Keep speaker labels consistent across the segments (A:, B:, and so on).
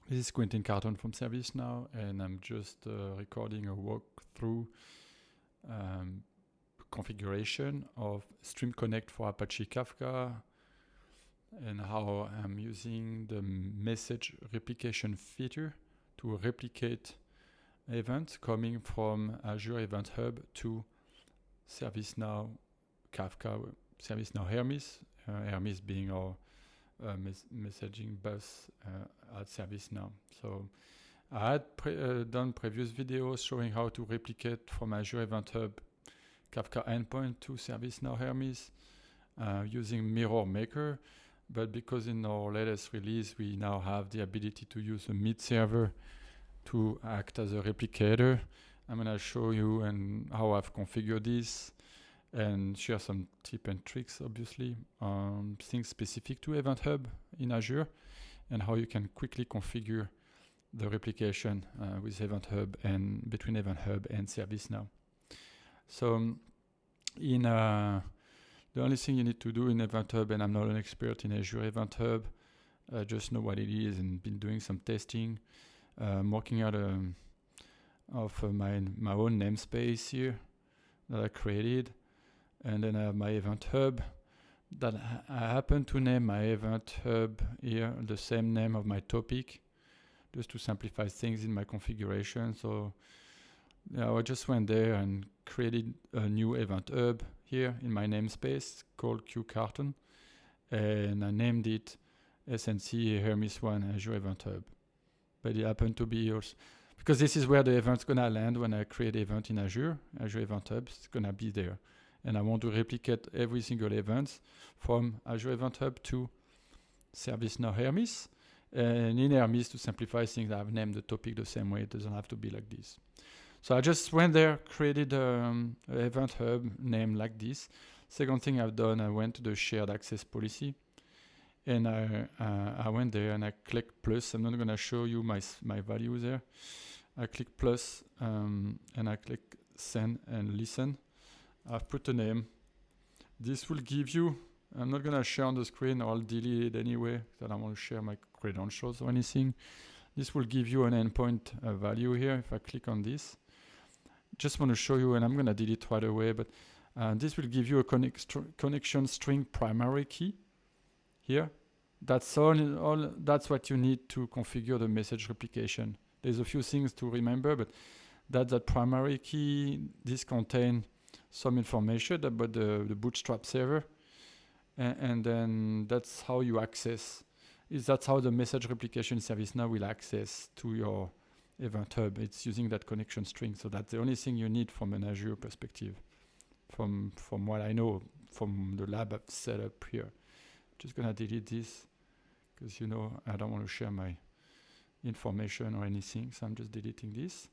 A: This is Quentin Carton from ServiceNow, and I'm just recording a walkthrough configuration of Stream Connect for Apache Kafka and how I'm using the message replication feature to replicate events coming from Azure Event Hub to ServiceNow Kafka, ServiceNow Hermes, Hermes being our messaging bus at ServiceNow. So I had done previous videos showing how to replicate from Azure Event Hub Kafka endpoint to ServiceNow Hermes using Mirror Maker. But because in our latest release we now have the ability to use a mid server to act as a replicator, I'm going to show you and how I've configured this and share some tips and tricks, obviously, things specific to Event Hub in Azure and how you can quickly configure the replication with Event Hub and between Event Hub and ServiceNow. So the only thing you need to do in Event Hub, and I'm not an expert in Azure Event Hub, I just know what it is and been doing some testing. I'm working out of my own namespace here that I created. And then I have my Event Hub that I happen to name my Event Hub here the same name of my topic, just to simplify things in my configuration. So I just went there and created a new Event Hub here in my namespace called QCarton, and I named it SNC Hermes 1 Azure Event Hub. But it happened to be yours because this is where the event's gonna land when I create event in Azure Event Hub. It's gonna be there. And I want to replicate every single event from Azure Event Hub to ServiceNow Hermes. And in Hermes, to simplify things, I've named the topic the same way. It doesn't have to be like this. So I just went there, created an Event Hub named like this. Second thing I've done, I went to the shared access policy. And I went there and I clicked plus. I'm not going to show you my values there. I click plus and I click send and listen. I've put a name. This will give you, I'm not going to share on the screen, I'll delete it anyway, because I don't want to share my credentials or anything. This will give you an endpoint value here. If I click on this, just want to show you, and I'm going to delete right away, but this will give you a connection string primary key here. That's all. That's what you need to configure the message replication. There's a few things to remember, but that's that primary key. This contains some information about the bootstrap server, and then that's how you access. That's how the message replication service now will access to your Event Hub. It's using that connection string, so that's the only thing you need from an Azure perspective. From what I know from the lab I've set up here. Just gonna delete this because I don't want to share my information or anything, so I'm just deleting this.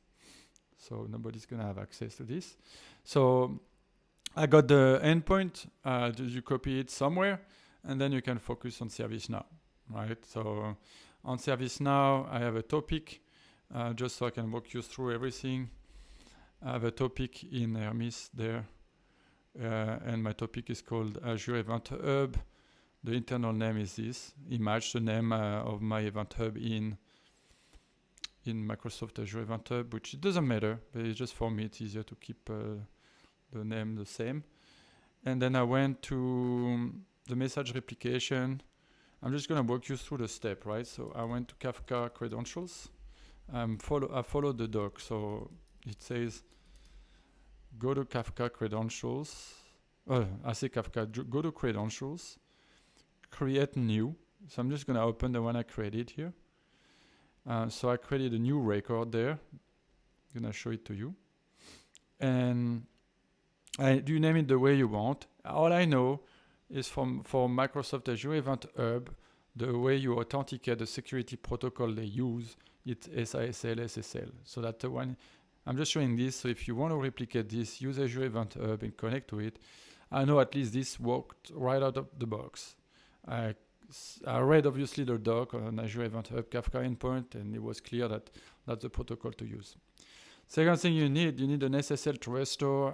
A: So nobody's gonna have access to this. So I got the endpoint. You copy it somewhere, and then you can focus on ServiceNow, right? So on ServiceNow, I have a topic, just so I can walk you through everything. I have a topic in Hermes there, and my topic is called Azure Event Hub. The internal name is this. It matched the name of my Event Hub in Microsoft Azure Event Hub, which it doesn't matter, but it's just for me, it's easier to keep the name the same. And then I went to the message replication. I'm just going to walk you through the step, right? So I went to Kafka credentials. I followed the doc. So it says, go to Kafka credentials. I say Kafka, go to credentials, create new. So I'm just going to open the one I created here. So I created a new record there. I'm going to show it to you. And you name it the way you want. All I know is for Microsoft Azure Event Hub, the way you authenticate the security protocol they use, it's SSL, SSL. So that's the one. I'm just showing this. So if you want to replicate this, use Azure Event Hub and connect to it. I know at least this worked right out of the box. I read obviously the doc on Azure Event Hub Kafka endpoint, and it was clear that that's the protocol to use. Second thing you need an SSL to restore.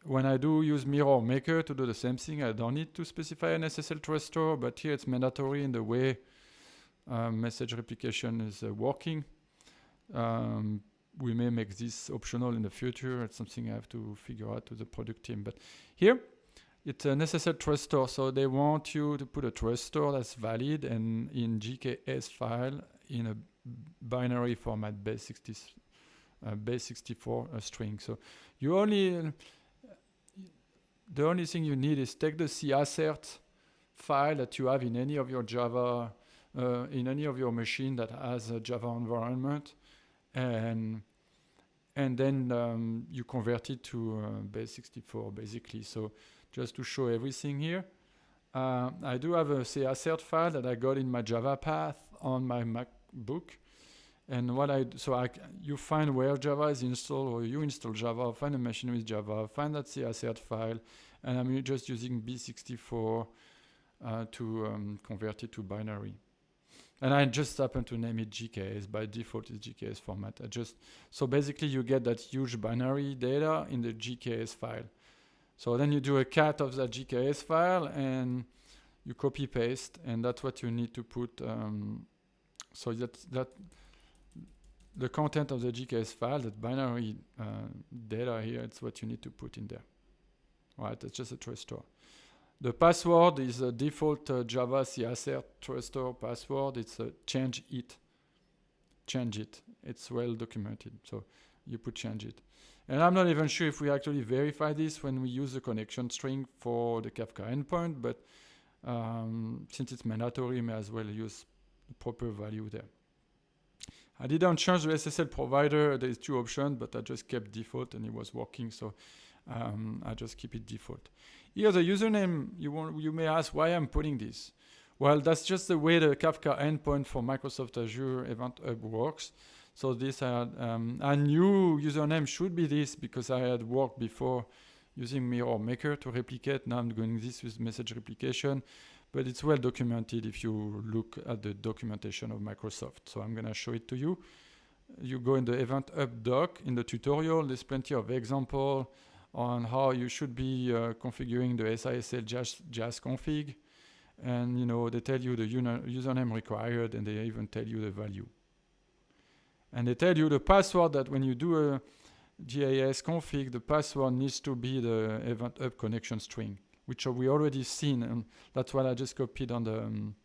A: When I do use Mirror Maker to do the same thing, I don't need to specify an SSL to restore, but here it's mandatory in the way message replication is working. We may make this optional in the future. It's something I have to figure out with the product team. But here, it's a necessary trust store. So they want you to put a trust store that's valid and in GKS file in a binary format, base 64 string. So you only the only thing you need is take the cassert file that you have in any of your Java, in any of your machine that has a Java environment, and then you convert it to base 64 basically. So just to show everything here, I do have a cassert file that I got in my Java path on my MacBook. And you find where Java is installed, or you install Java, find a machine with Java, find that cassert file, and I'm just using B64 to convert it to binary. And I just happen to name it GKS. By default, it's GKS format. So basically, you get that huge binary data in the GKS file. So then you do a cat of that GKS file, and you copy paste, and that's what you need to put. So that the content of the GKS file, that binary data here, it's what you need to put in there. Right, it's just a trust store. The password is a default Java cassert trust store password. It's a change it. It's well documented. So you put change it. And I'm not even sure if we actually verify this when we use the connection string for the Kafka endpoint, but since it's mandatory, may as well use the proper value there. I didn't change the SSL provider. There's two options, but I just kept default and it was working. So I just keep it default. Here, the username, you may ask why I'm putting this. Well, that's just the way the Kafka endpoint for Microsoft Azure Event Hub works. So this a new username should be this because I had worked before using Mirror Maker to replicate. Now I'm doing this with message replication. But it's well documented if you look at the documentation of Microsoft. So I'm going to show it to you. You go in the Event Hub doc. In the tutorial, there's plenty of examples on how you should be configuring the SISL JAS config. And they tell you the username required, and they even tell you the value. And they tell you the password that when you do a JAS config, the password needs to be the Event Hub connection string, which we already seen, and that's what I just copied from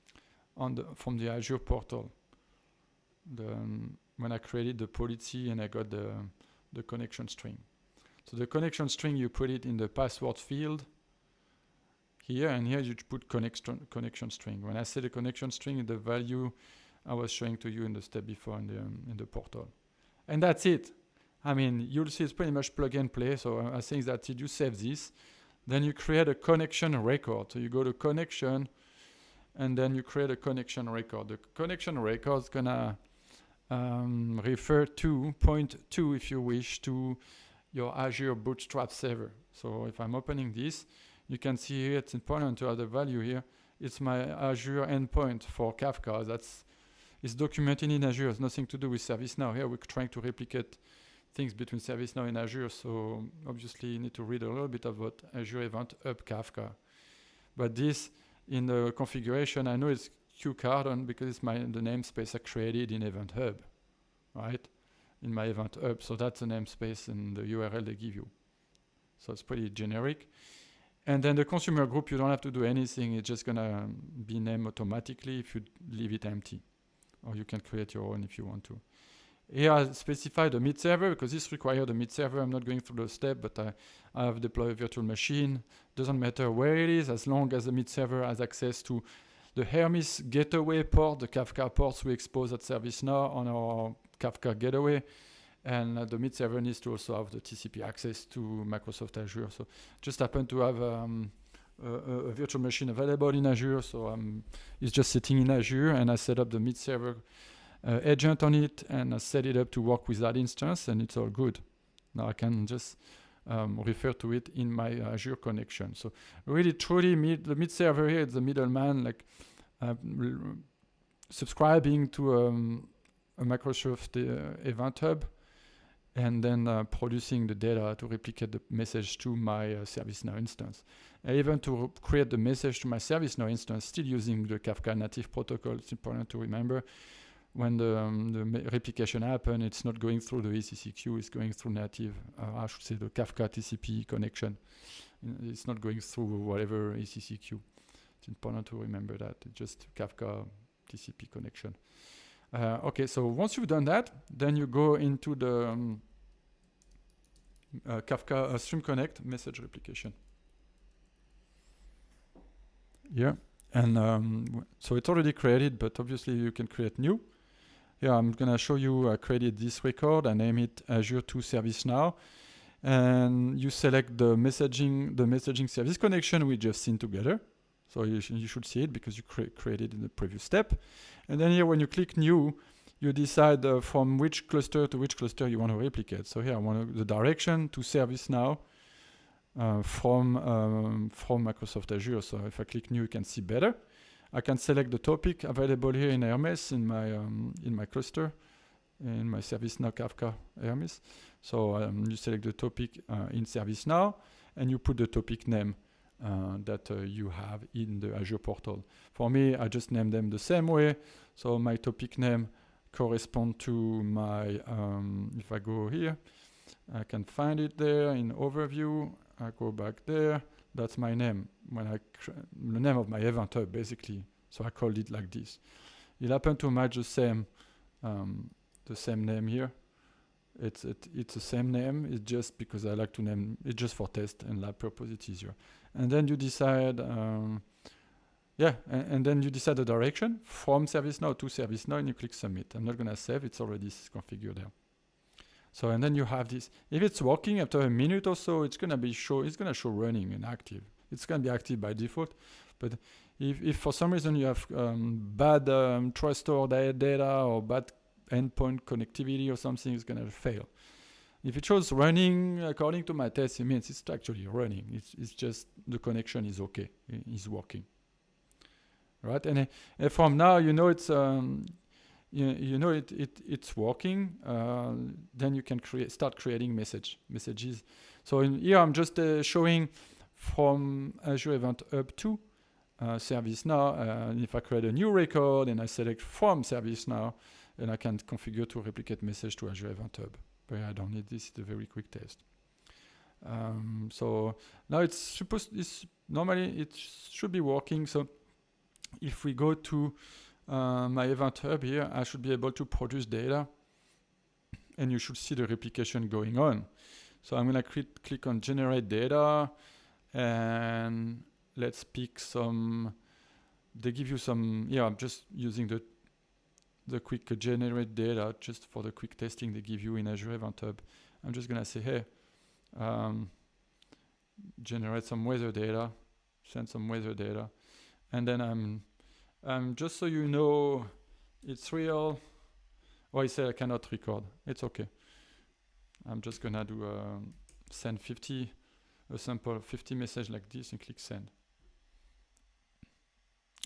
A: the Azure portal. When I created the policy and I got the connection string. So the connection string, you put it in the password field here, and here you put connection string. When I say the connection string, the value I was showing to you in the step before in the portal. And that's it. I mean, you'll see it's pretty much plug and play. So I think that's it. You save this. Then you create a connection record. So you go to connection, and then you create a connection record. The connection record is going to refer to, point to, if you wish, to your Azure Bootstrap server. So if I'm opening this, you can see here it's important to have the value here. It's my Azure endpoint for Kafka. It's documented in Azure. It's nothing to do with ServiceNow. Here we're trying to replicate things between ServiceNow and Azure, so obviously you need to read a little bit about Azure Event Hub Kafka. But this, in the configuration, I know it's QCardon because it's the namespace I created in Event Hub, right? In my Event Hub, so that's the namespace and the URL they give you. So it's pretty generic. And then the consumer group, you don't have to do anything. It's just gonna be named automatically if you leave it empty. Or you can create your own if you want to. Here I specify the mid server because this requires the mid server. I'm not going through the step, but I have deployed a virtual machine. Doesn't matter where it is, as long as the mid server has access to the Hermes gateway port, the Kafka ports we expose at ServiceNow on our Kafka gateway. And the mid server needs to also have the TCP access to Microsoft Azure. So just happen to have a virtual machine available in Azure. So it's just sitting in Azure, and I set up the mid server agent on it, and I set it up to work with that instance, and it's all good. Now I can just refer to it in my Azure connection. So really, truly, the mid server here is the middleman, like subscribing to a Microsoft Event Hub, and then producing the data to replicate the message to my ServiceNow instance. And even to create the message to my ServiceNow instance, still using the Kafka native protocol. It's important to remember when the replication happens, it's not going through the ECC queue, it's going through native, I should say the Kafka TCP connection. It's not going through whatever ECC queue. It's important to remember that. It's just Kafka TCP connection. Okay, so once you've done that, then you go into the Kafka Stream Connect message replication. Yeah, and so it's already created, but obviously you can create new. Here I'm gonna show you I created this record. I name it Azure to ServiceNow, and you select the messaging service connection we just seen together. So you should see it because you created in the previous step. And then here, when you click new, you decide from which cluster to which cluster you want to replicate. So here I want the direction to ServiceNow from Microsoft Azure. So if I click new, you can see better. I can select the topic available here in Hermes in my cluster, in my ServiceNow Kafka Hermes. So you select the topic in ServiceNow, and you put the topic name that you have in the Azure portal. For me, I just name them the same way. So my topic name correspond to my, if I go here, I can find it there in overview. I go back there. That's my name. The name of my event hub, basically. So I called it like this. It happened to match the same name here. It's the same name. It's just because I like to name it just for test and lab purpose. It's easier. And then you decide, and then you decide the direction from ServiceNow to ServiceNow, and you click submit. I'm not gonna save. It's already configured there. So and then you have this. If it's working after a minute or so, it's gonna show running and active. It's gonna be active by default. But if for some reason you have bad trust store data or bad endpoint connectivity or something, is gonna fail. If it shows running according to my test, it means it's actually running. It's just the connection is okay, is working. Right, and from now you know it's it's working. Then you can start creating messages. So here I'm just showing from Azure Event Hub to ServiceNow. If I create a new record and I select from ServiceNow, and I can configure to replicate message to Azure Event Hub. But I don't need this. It's a very quick test. So now normally it should be working. So if we go to my Event Hub here, I should be able to produce data, and you should see the replication going on. So I'm gonna click on Generate Data, and let's pick some. They give you some. Yeah, I'm just using the quick generate data just for the quick testing they give you in Azure Event Hub. I'm just gonna say, hey, generate some weather data, send some weather data, and then I'm just so you know it's real. Oh, I said I cannot record. It's okay. I'm just gonna do send 50, a sample 50 message like this, and click send.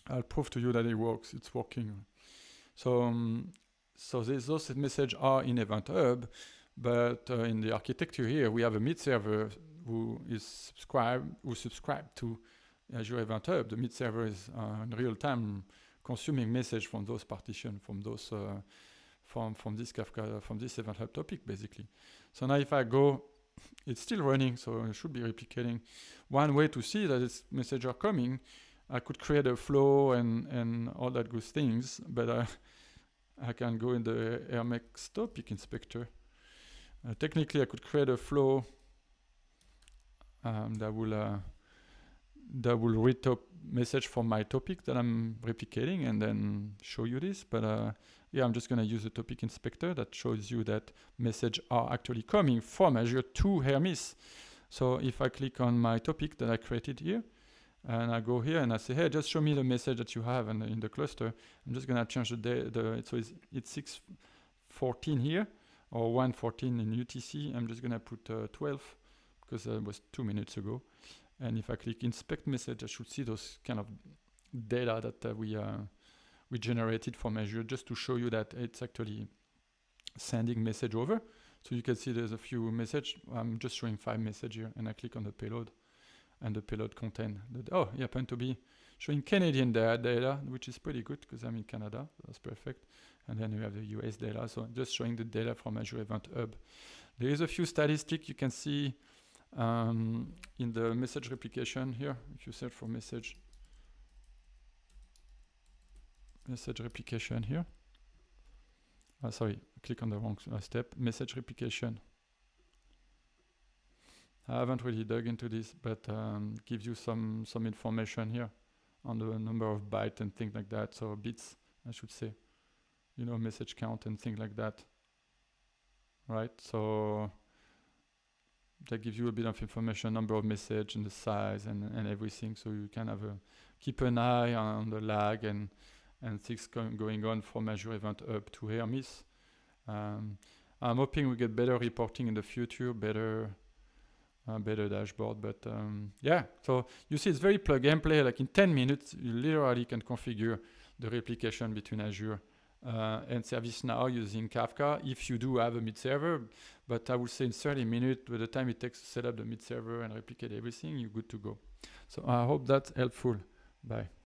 A: I'll prove to you that it works. It's working. So those messages are in Event Hub, but in the architecture here, we have a mid server who subscribe to Azure Event Hub. The mid server is in real time consuming message from those partitions, from those from this Kafka, from this Event Hub topic, basically. So now if I go, it's still running, so it should be replicating. One way to see that its messages are coming, I could create a flow and all that good things, but I can go in the Hermes topic inspector. Technically, I could create a flow that will read message from my topic that I'm replicating and then show you this. But yeah, I'm just going to use the topic inspector that shows you that messages are actually coming from Azure to Hermes. So if I click on my topic that I created here, and I go here and I say, hey, just show me the message that you have in the cluster. I'm just going to change so it's 6:14 here, or 1:14 in UTC. I'm just going to put 12 because it was 2 minutes ago. And if I click inspect message, I should see those kind of data that we generated from Azure, just to show you that it's actually sending message over. So you can see there's a few messages. I'm just showing 5 messages here, and I click on the payload, and the payload contain oh, it happened to be showing Canadian data, which is pretty good because I'm in Canada. That's perfect. And then we have the US data. So just showing the data from Azure Event Hub. There is a few statistics you can see in the message replication here. If you search for message replication here. Sorry, click on the wrong step. Message replication. I haven't really dug into this, but gives you some information here on the number of bytes and things like that. So bits, I should say. You know, message count and things like that. Right? So that gives you a bit of information, number of message and the size and everything. So you can have keep an eye on the lag and things going on from Azure Event Hub to Hermes. I'm hoping we get better reporting in the future, better dashboard. But yeah, so you see it's very plug and play. Like in 10 minutes, you literally can configure the replication between Azure and ServiceNow using Kafka if you do have a mid server. But I would say in 30 minutes, by the time it takes to set up the mid server and replicate everything, you're good to go. So I hope that's helpful. Bye.